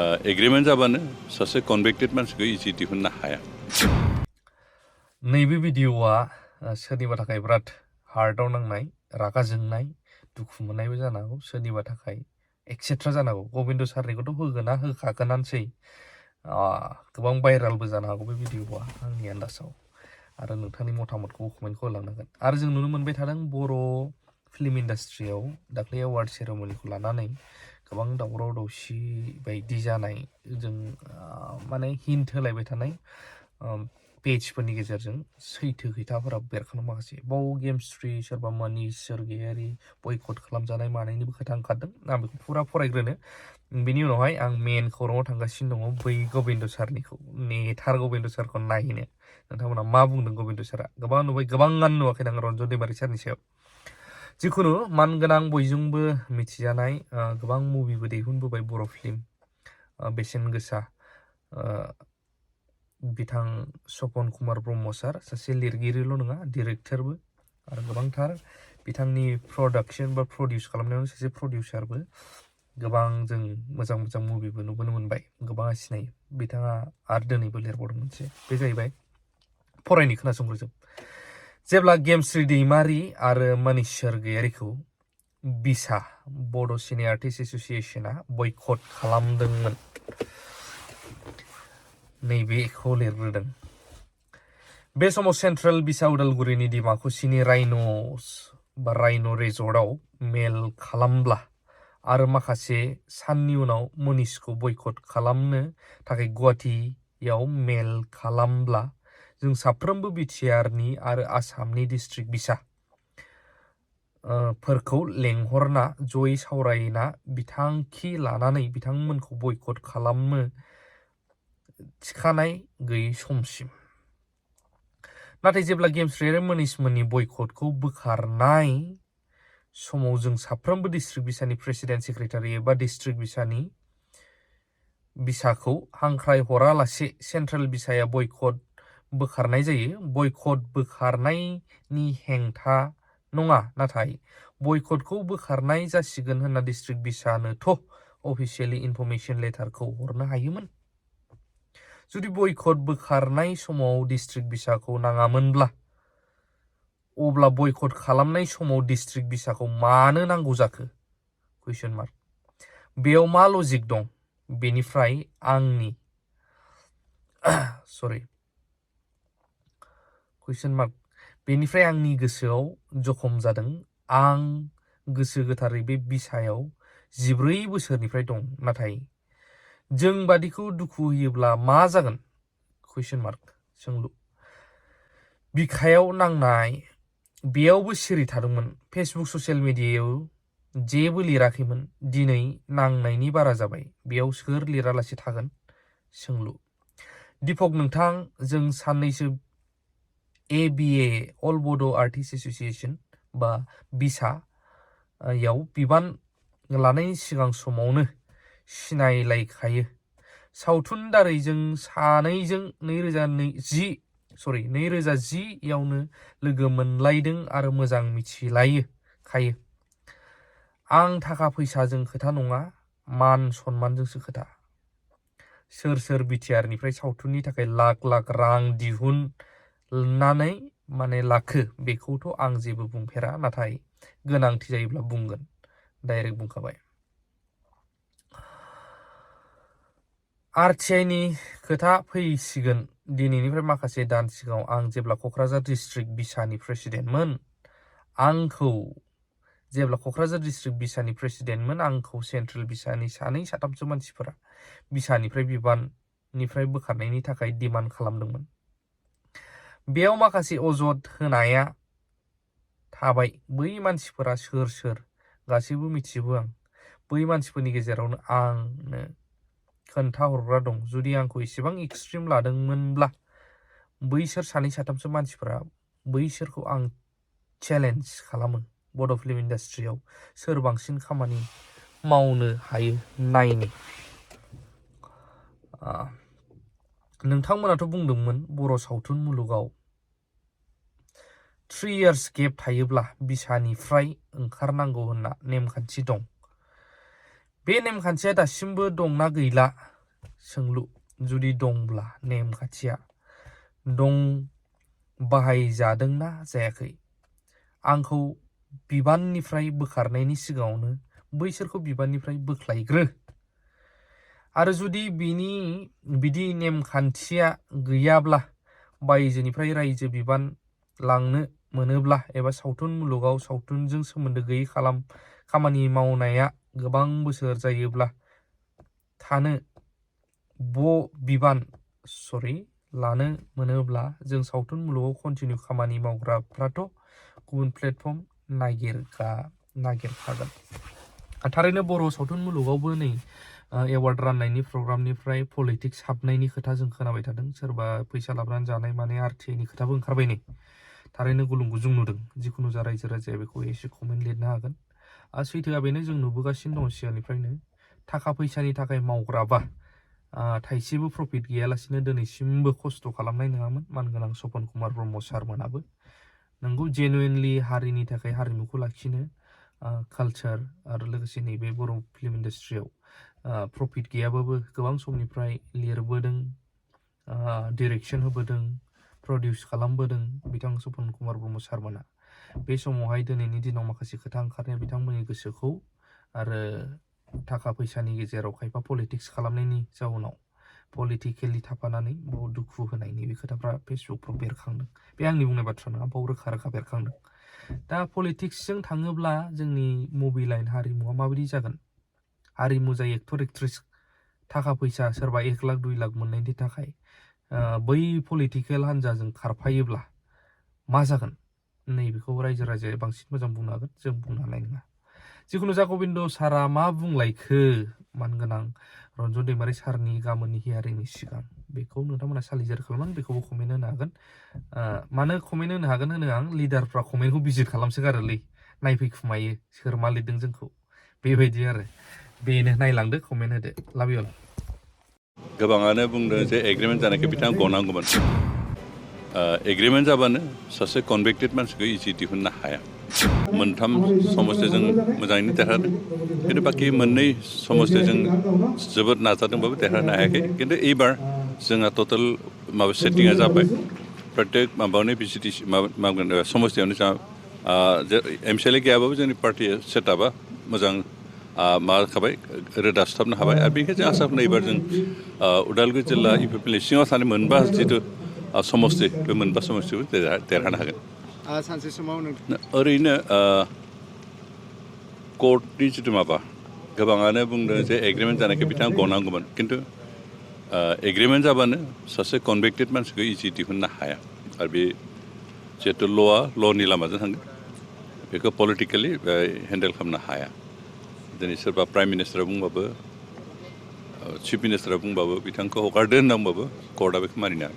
Agreement जाबानो सासे कनविक्टेड मानसिखौ इजि दिहुननो हाया नैबे भिडिअआ सोरनिबा थाखाय बिराद हार्टआव नांनाय रागा जोंनाय दुखु मोननायबो जानो हागौ सोरनिबा थाखाय एक्सेट्रा जानो हागौ गबिन्द सारनिखौथ' होगोना होखागोनानोसै गोबां भाइरालबो जानो हागौ बे भिडिअआ आंनि आन्दाजाव आरो नोंथांनि मतामतखौ कमेन्टखौ होलांनांगोन आरो जों नुनो मोनबाय थादों बर' फिल्म इन्डास्ट्रियाव दाख्लै एवार्ड सेरेमनिखौ लानानै गोबां दावराव दावसि बायदि जानाय जों माने हिन्ट होलायबाय थानाय पेजफोरनि गेजेरजों सैथो खोथाफोरा बेरखांनो माखासे बाव गेमस्ट्रि सोरबा मनिष सोरगयारि बयकट खालामजानाय मानायनिबो खोथा ओंखारदों आं बेखौ फुरा फरायग्रोनो बिनि उनावहाय आं मेन खौराङाव थांगासिनो दङ बै गबिन्द सारनिखौ नेथार गबिन्द सारखौ नायनो नोंथांमोना मा बुंदों गबिन्द सारा गोबां नुबाय गोबाङानो नुवाखै आं रन्जन दैमारि सारनि सायाव जिखुनु मानगोनां बयजोंबो मिथिजानाय गोबां मुभिबो दिहुनबोबाय बर' फिल्म बेसेन गोसा बिथां सपन कुमार ब्रह्म सार सासे लिरगिरिल' नङा डिरेक्टरबो आरो गोबांथार बिथांनि प्रडाक्शन बा प्रडिउस खालामनायाव सासे प्रडिउसारबो गोबां जों मोजां मोजां मुभिबो नुबोनो मोनबाय गोबाङा सिनायो बिथाङा आरो दिनैबो लिरबावदों मोनसे बे जाहैबाय फरायनो खोनासंग्रोजोब जेब्ला गेमस्रि दैमारि आरो मनिष सोरगयारिखौ बिसा बड' सिने आर्टिस्ट एस'सिएशना बयकट खालामदोंमोन नैबेखौ लिरग्रोदों बे समाव सेन्ट्रेल बिसा उदालगुरिनि डिमाकुसिनि राइन'स बा राइन' रिजर्टआव मेल खालामब्ला आरो माखासे साननि उनाव मनिषखौ बयकट खालामनो थाखाय गुवाहाटीयाव मेल खालामब्ला जों साफ्रोमबो बिटिआरनि आरो आसामनि डिस्ट्रिक्ट बिसा फोरखौ लेंहरना जयै सावरायना बिथांखि लानानै बिथांमोनखौ बयकट खालामनो थिखानाय गैयै समसिम नाथाय जेब्ला गेमस्रि आरो मनिषमोननि बयकटखौ बोखारनाय समाव जों साफ्रोमबो डिस्ट्रिक्ट बिसानि प्रेसिडेन्ट सेक्रेटारि एबा डिस्ट्रिक्ट बिसानि बिसाखौ हांख्राय हरालासे सेन्ट्रेल बिसाया बयकट बोखारनाय जायो बयकट बोखारनायनि हेंथा नङा नाथाय बयकटखौ बोखारनाय जासिगोन होनना डिस्ट्रिक्ट बिसानोथ' अफिसियेलि इनफरमेशन लेटारखौ हरनो हायोमोन जुदि बयकट बोखारनाय समाव डिस्ट्रिक्ट बिसाखौ नाङामोनब्ला अब्ला बयकट खालामनाय समाव डिस्ट्रिक्ट बिसाखौ मानो नांगौ जाखो कुइसन मार्क बेयाव मा लजिक दं बेनिफ्राय आंनि बेनिफ्राय आंनि गोसोआव जखम जादों आं गोसो गोथारै बे बिसायाव 14 बोसोरनिफ्राय दं नाथाय जों बादिखौ दुखु होयोब्ला मा जागोन कुइसन मार्क सोंलु बिखायाव नांनाय बेयावबो सिरि थादोंमोन फेसबुक ससियेल मिडियायाव जेबो लिराखैमोन दिनै नांनायनि बारा जाबाय बेयाव सोर लिरालासे थागोन सोंलु दीपक नोंथां जों साननैसो ABA अल बड' आर्टिस्ट एस'सिएशन बा बिसा याव बिबान लानायनि सिगां समावनो सिनायलायखायो सावथुन दारै जों सानैजों 2010 यावनो लोगो मोनलायदों आरो मोजां मिथिलायखायो आं थाखा फैसाजों खोथा नङा मान सन्मानजोंसो खोथा सोर बिटिआरनिफ्राय सावथुननि थाखाय लाख लाख रां दिहुननानै माने लाखो बेखौथ' आं जेबो बुंफेरा नाथाय गोनांथि जायोब्ला बुंगोन डाइरेक्ट बुंखाबाय RTIनि खोथा फैसिगोन दिनैनिफ्राय माखासे दान सिगाङाव आं जेब्ला क'क्राझार डिस्ट्रिक्ट बिसानि प्रेसिडेन्टमोन आंखौ सेन्ट्रेल बिसानि सानै साथामसो मानसिफोरा बिसानिफ्राय बिबाननिफ्राय बोखारनायनि थाखाय डिमान्ड खालामदोंमोन बेयाव माखासे अजद होनाया थाबाय बै मानसिफोरा सोर गासैबो मिथिजोबो आं बै मानसिफोरनि गेजेरावनो आंनो खोन्थाहरग्रा दं जुदि आंखौ एसेबां एक्सट्रिम लादोंमोनब्ला बैसोर सानै साथामसो मानसिफोरा बैसोरखौ आं चेलेन्ज खालामो बड' फिल्म इन्डास्ट्रियाव सोर बांसिन खामानि मावनो हायो नायनि नोंथांमोनाथ' बुंदोंमोन बर' सावथुन मुलुगाव 3 years गेप थायोब्ला बिसानिफ्राय ओंखारनांगौ होनना नेमखान्थि दं बे नेमखान्थिया दासिमबो दंना गैला सोंलु जुदि दंब्ला नेमखान्थिया बाहायजादोंना जायाखै आंखौ बिबाननिफ्राय बोखारनायनि सिगाङावनो बैसोरखौ बिबाननिफ्राय बोख्लायग्रो आरो जुदि बिदि नेमखान्थिया गैयाब्ला बायजोनिफ्राय रायजो बिबान लांनो मोनोब्ला एबा सावथुन मुलुगाव सावथुनजों सोमोन्दो गैयै खामानि मावनाया गोबां बोसोर जायोब्ला थानो लानो मोनोब्ला जों सावथुन मुलुगाव कन्टिनिउ खामानि मावग्राफ्राथ' गुबुन प्लेटफर्म नागिरखागोन। थारैनो बर' सावथुन मुलुगावबो नै एवार्ड राननायनि प्रग्रामनिफ्राय पलिटिक्स हाबनायनि खोथा जों खोनाबाय थादों। सोरबा फैसा लाबोनानै जानाय माने RTIनि खोथाबो ओंखारबाय नै। थारैनो गुलुं गुजुं नुदों। जिखुनु जा रायजो राजाया बेखौ एसे कमेन्ट लिरनो हागोन। सैथोआ बेनो जों नुबोगासिनो दं सिगांनिफ्रायनो थाखा फैसानि थाखाय मावग्राबा थाइसेबो प्रफिट गैयालासिनो दिनैसिमबो खस्थ' खालामनाय नङामोन मानगोनां सपन कुमार ब्रह्म सारमोनाबो। नंगौ जेनुइनलि हारिनि थाखाय हारिमुखौ लाखिनो कालचार आरो लोगोसे नैबे बर' फिल्म इन्डास्ट्रियाव प्रफिट गैयाबाबो गोबां समनिफ्राय लिरबोदों, डिरेक्सन होबोदों, प्रडिउस खालामबोदों बिथां सपन कुमार ब्रह्म सारमोना। बे समावहाय दिनैनि दिनाव माखासे खोथा ओंखारनाया बिथांमोननि गोसोखौ आरो थाखा फैसानि गेजेराव खायफा पलिटिक्स खालामनायनि जाउनाव पलिटिकेलि थाफानानै बाव दुखु होनायनि बे खोथाफ्रा फेसबुकफ्राव बेरखांदों। बे आंनि बुंनाय बाथ्रा नङा, बाव रोखा रोखा बेरखांदों। दा पलिटिक्सजों थाङोब्ला जोंनि मुभि लाइन हारिमुवा माबायदि जागोन? हारिमु जाय एक्टर एक्ट्रेस थाखा फैसा सोरबा 1 लाख 2 लाख मोननायनि थाखाय बै पलिटिकेल हान्जाजों खारफायोब्ला मा जागोन? नैबेखौ रायजो राजाया बांसिन मोजां बुंनो हागोन, जों बुंनो हानाय नङा। जिखुनु जा गोबिन्द सारा मा बुंलायखो मानगोनां रन्जन दैमारि सारनि गाबोननि हियारिंनि सिगां बेखौ नोंथांमोना सालिजारि खालामनानै बेखौबो कमेन्ट होनो हागोन। मानो कमेन्ट होनो हागोन होनो आं लिडारफ्रा कमेन्टखौ भिजिट खालामसोगारोलै, नायफैखुमायो सोर मा लिरदों जोंखौ, बेबायदि आरो। बेनो नायलांदो, कमेन्ट होदो। लाभ इउ अल। गोबाङानो बुंदों जे एग्रिमेन्ट जानायखौ बिथाङा गनांगौमोन। एग्रिमेन्ट जाबानो सासे कनभिक्टेड मानसिखौ इजि दिहुननो हाया। 3 समस्याजों मोजाङैनो देरहादों, खिन्थु बाखि 2 समस्याजों जोबोद नाजादोंबाबो देरहानो हायाखै। खिन्थु एबार जोंहा टटेल सेटिंआ जाबाय। प्रत्येक माबायावनो BCTC समस्यायावनो जोंहा MCLA गैयाबाबो जोंनि पार्टिया सेटआपआ मोजां माबाखाबाय, रोदा सुथाबनो हाबाय। आरो बेनिखायनो जों आसा खालामो एबार जों उदालगुरि जिल्ला इउपिपिएलनि सिङाव थानाय 4 जिथु समस्ति, बे 4 समस्तिखौ देरहानो हागोन। सानसे समाव ओरैनो कर्टनि जिथु माबा, गोबाङानो बुंदों जे एग्रिमेन्ट जानायखौ बिथाङा गनांगौमोन। खिन्थु एग्रिमेन्ट जाबानो सासे कनभिक्टेड मानसिखौ इजि दिहुननो हाया। आरो बे जिहेतु ल'नि लामाजों थांगोन, बेखौ पलिटिकेलि हेन्डेल खालामनो हाया। दिनै सोरबा प्राइम मिनिस्टारा बुंबाबो, चिफ मिनिस्टारा बुंबाबो, बिथांखौ हगारदो होनना बुंबाबो कर्टआ बेखौ मानिनो हाया।